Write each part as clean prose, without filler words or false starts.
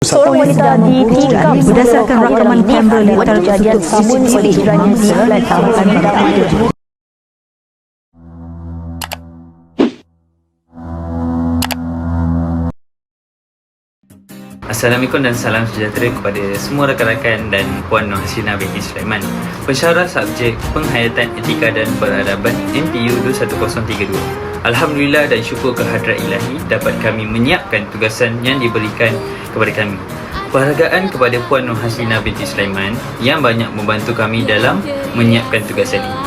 Seorang wanita ditikam berdasarkan rakaman kamera litar kejadian sabun oleh jirannya di Kelantan Barat. Assalamualaikum dan salam sejahtera kepada semua rakan-rakan dan Puan Nur Hasina binti Sulaiman, pensyarah subjek Penghayatan Etika dan Peradaban NTU 21032. Alhamdulillah dan syukur kehadrat ilahi dapat kami menyiapkan tugasan yang diberikan kepada kami. Penghargaan kepada Puan Nur Hasina binti Sulaiman yang banyak membantu kami dalam menyiapkan tugasan ini.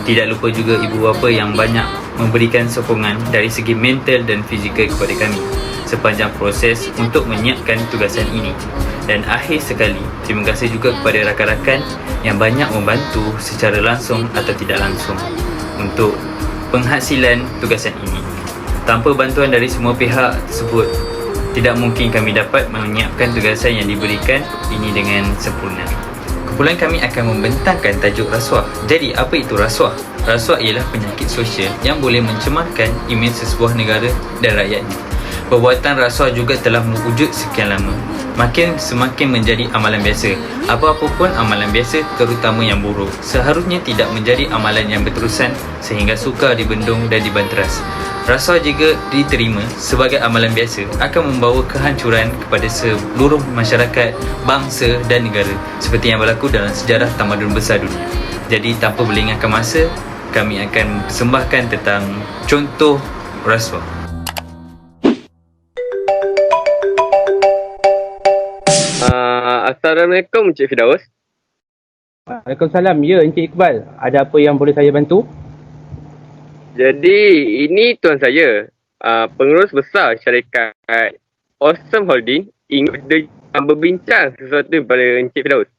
Tidak lupa juga ibu bapa yang banyak memberikan sokongan dari segi mental dan fizikal kepada kami sepanjang proses untuk menyiapkan tugasan ini. Dan akhir sekali, terima kasih juga kepada rakan-rakan yang banyak membantu secara langsung atau tidak langsung untuk penghasilan tugasan ini. Tanpa bantuan dari semua pihak tersebut, tidak mungkin kami dapat menyiapkan tugasan yang diberikan ini dengan sempurna. Kumpulan kami akan membentangkan tajuk rasuah. Jadi, apa itu rasuah? Rasuah ialah penyakit sosial yang boleh mencemarkan imej sesebuah negara dan rakyatnya. Perbuatan rasuah juga telah mewujud sekian lama. Semakin menjadi amalan biasa. Apa-apa pun amalan biasa, terutama yang buruk, seharusnya tidak menjadi amalan yang berterusan sehingga sukar dibendung dan dibanteras. Rasuah jika diterima sebagai amalan biasa akan membawa kehancuran kepada seluruh masyarakat, bangsa dan negara seperti yang berlaku dalam sejarah tamadun besar dunia. Jadi tanpa berlengahkan masa, kami akan persembahkan tentang contoh rasuah. Assalamualaikum Encik Firdaus. Waalaikumsalam. Ya, Encik Iqbal. Ada apa yang boleh saya bantu? Jadi, ini tuan saya, pengurus besar syarikat Awesome Holding ingin berbincang sesuatu pada Encik Firdaus.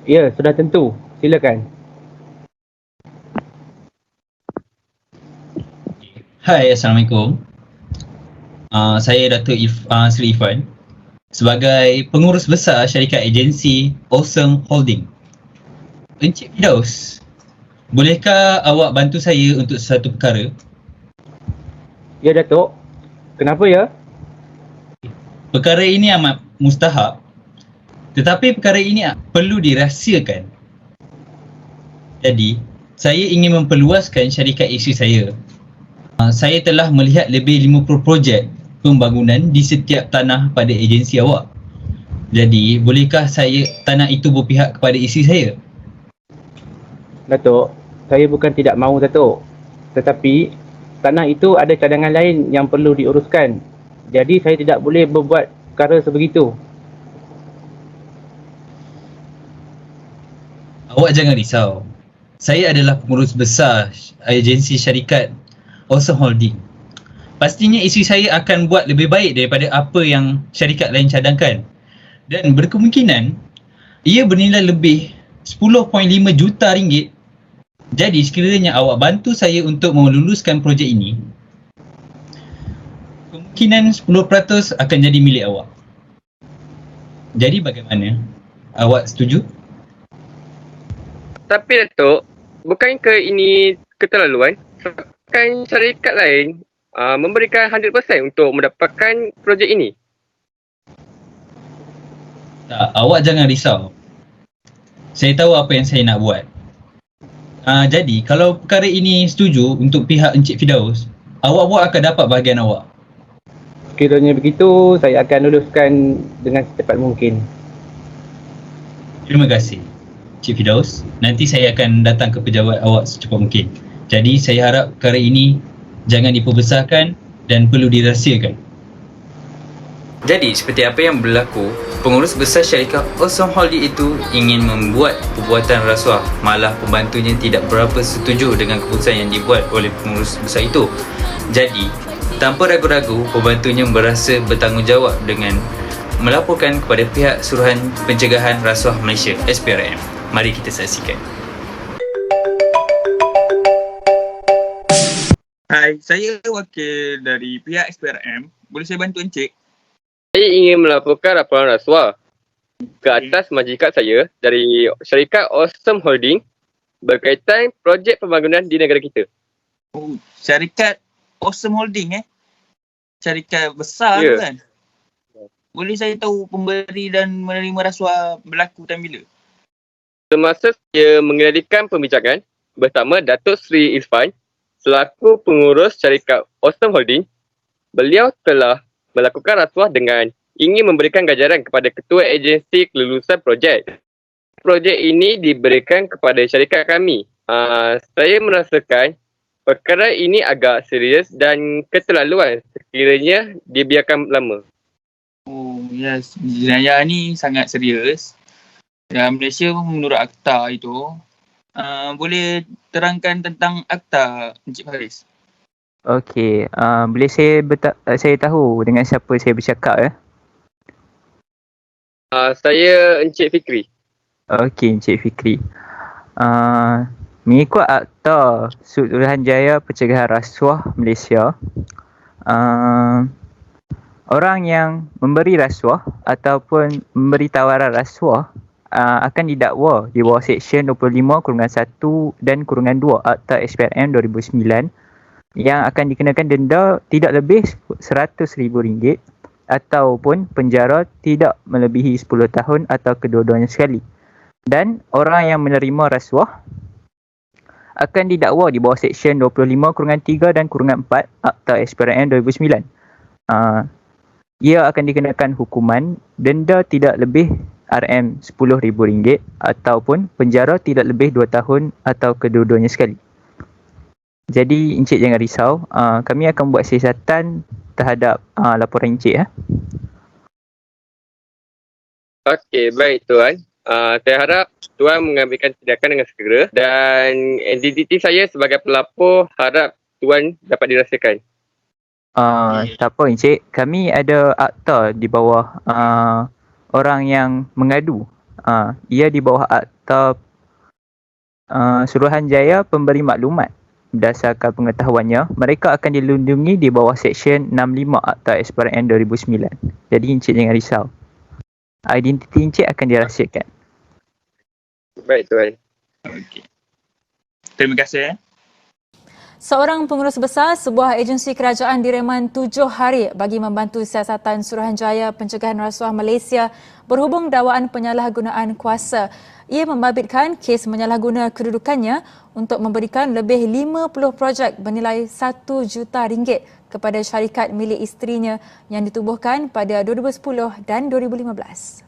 Ya, sudah tentu. Silakan. Hai, Assalamualaikum. Saya Dato' Sri Ifan sebagai pengurus besar syarikat agensi Awesome Holding. Encik Firdaus, bolehkah awak bantu saya untuk satu perkara? Ya, Datuk. Kenapa ya? Perkara ini amat mustahab, tetapi perkara ini perlu dirahsiakan. Jadi, saya ingin memperluaskan syarikat isteri saya. Saya telah melihat lebih 50 projek pembangunan di setiap tanah pada agensi awak. Jadi, bolehkah tanah itu berpihak kepada isteri saya? Datuk, saya bukan tidak mahu, Datuk. Tetapi, tanah itu ada cadangan lain yang perlu diuruskan. Jadi, saya tidak boleh berbuat perkara sebegitu. Awak jangan risau. Saya adalah pengurus besar agensi syarikat Awesome Holding. Pastinya isteri saya akan buat lebih baik daripada apa yang syarikat lain cadangkan. Dan berkemungkinan ia bernilai lebih 10.5 juta ringgit. Jadi sekiranya awak bantu saya untuk meluluskan projek ini, kemungkinan 10% akan jadi milik awak. Jadi bagaimana? Awak setuju? Tapi Datuk, bukankah ini keterlaluan? Kan syarikat lain memberikan 100% untuk mendapatkan projek ini. Tak, awak jangan risau. Saya tahu apa yang saya nak buat. Jadi, kalau perkara ini setuju untuk pihak Encik Firdaus, awak akan dapat bahagian awak. Sekiranya begitu, saya akan luluskan dengan secepat mungkin. Terima kasih, Encik Firdaus. Nanti saya akan datang ke pejabat awak secepat mungkin. Jadi, saya harap perkara ini jangan diperbesarkan dan perlu dirahsiakan. Jadi, seperti apa yang berlaku, pengurus besar syarikat Awesome Holding itu ingin membuat perbuatan rasuah, malah pembantunya tidak berapa setuju dengan keputusan yang dibuat oleh pengurus besar itu. Jadi, tanpa ragu-ragu, pembantunya berasa bertanggungjawab dengan melaporkan kepada pihak Suruhan Pencegahan Rasuah Malaysia SPRM. Mari kita saksikan. Hai, saya wakil dari pihak SPRM. Boleh saya bantu Encik? Saya ingin melaporkan laporan rasuah ke atas majikan saya dari syarikat Awesome Holding berkaitan projek pembangunan di negara kita. Oh, syarikat Awesome Holding Syarikat besar Ya. tu kan? Boleh saya tahu pemberi dan menerima rasuah berlaku time bila? Semasa saya mengendalikan pembincangan bersama Datuk Seri Irfan selaku pengurus syarikat Awesome Holding, beliau telah melakukan rasuah dengan ingin memberikan ganjaran kepada ketua agensi kelulusan projek. Projek ini diberikan kepada syarikat kami. Saya merasakan perkara ini agak serius dan keterlaluan sekiranya dibiarkan lama. Oh, yes. Jenayah ni sangat serius. Dan Malaysia menurut akta itu, boleh terangkan tentang akta, Encik Faris? Okey, boleh saya tahu dengan siapa saya bercakap ya? Saya Encik Fikri. Okey, Encik Fikri. Mengikut Akta Suruhanjaya Pencegahan Rasuah Malaysia, orang yang memberi rasuah ataupun memberi tawaran rasuah akan didakwa di bawah Seksyen 25/1 dan -2 Akta SPRM 2009 yang akan dikenakan denda tidak lebih RM100,000 ataupun penjara tidak melebihi 10 tahun atau kedua-duanya sekali. Dan orang yang menerima rasuah akan didakwa di bawah Seksyen 25/3 dan -4 Akta SPRM 2009. Ia akan dikenakan hukuman denda tidak lebih RM10,000 ataupun penjara tidak lebih 2 tahun atau kedua-duanya sekali. Jadi Encik jangan risau, kami akan buat siasatan terhadap laporan Encik ya. Okey, baik Tuan. Saya harap Tuan mengambilkan tindakan dengan segera dan identiti saya sebagai pelapor harap Tuan dapat dirasakan. Tak apa Encik, kami ada akta di bawah orang yang mengadu. Ia di bawah Akta Suruhanjaya Pemberi Maklumat. Berdasarkan pengetahuannya, mereka akan dilindungi di bawah Seksyen 65 Akta SPRM 2009. Jadi Encik jangan risau. Identiti Encik akan dirahsiakan. Baik Tuan. Okey. Terima kasih. Seorang pengurus besar sebuah agensi kerajaan direman 7 hari bagi membantu siasatan Suruhanjaya Pencegahan Rasuah Malaysia berhubung dakwaan penyalahgunaan kuasa. Ia membabitkan kes menyalahguna kedudukannya untuk memberikan lebih 50 projek bernilai RM1 juta kepada syarikat milik isterinya yang ditubuhkan pada 2010 dan 2015.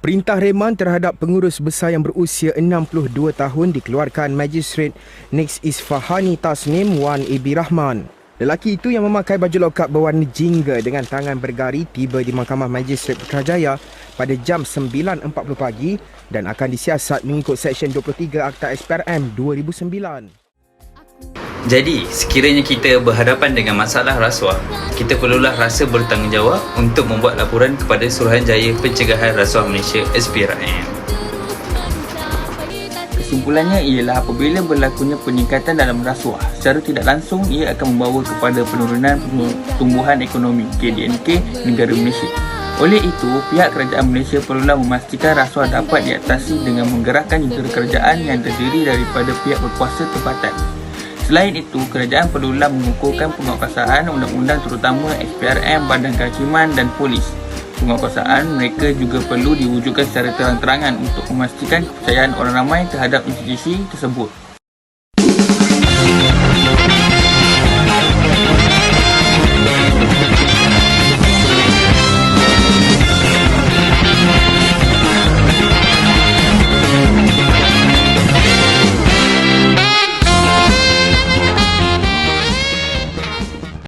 Perintah reman terhadap pengurus besar yang berusia 62 tahun dikeluarkan Magistrate Nix Isfahani Tasnim Wan Ibi Rahman. Lelaki itu yang memakai baju lokap berwarna jingga dengan tangan bergari tiba di Mahkamah Magistrate Putrajaya pada jam 9.40 pagi dan akan disiasat mengikut Seksyen 23 Akta SPRM 2009. Jadi, sekiranya kita berhadapan dengan masalah rasuah, kita perlulah rasa bertanggungjawab untuk membuat laporan kepada Suruhanjaya Pencegahan Rasuah Malaysia SPRM. Kesimpulannya ialah apabila berlakunya peningkatan dalam rasuah, secara tidak langsung ia akan membawa kepada penurunan pertumbuhan ekonomi KDNK negara Malaysia. Oleh itu, pihak kerajaan Malaysia perlulah memastikan rasuah dapat diatasi dengan menggerakkan jentera kerajaan yang terdiri daripada pihak berkuasa tempatan. Selain itu, kerajaan perlulah mengukuhkan penguatkuasaan undang-undang terutama SPRM, Badan Kehakiman dan Polis. Penguatkuasaan mereka juga perlu diwujudkan secara terang-terangan untuk memastikan kepercayaan orang ramai terhadap institusi tersebut.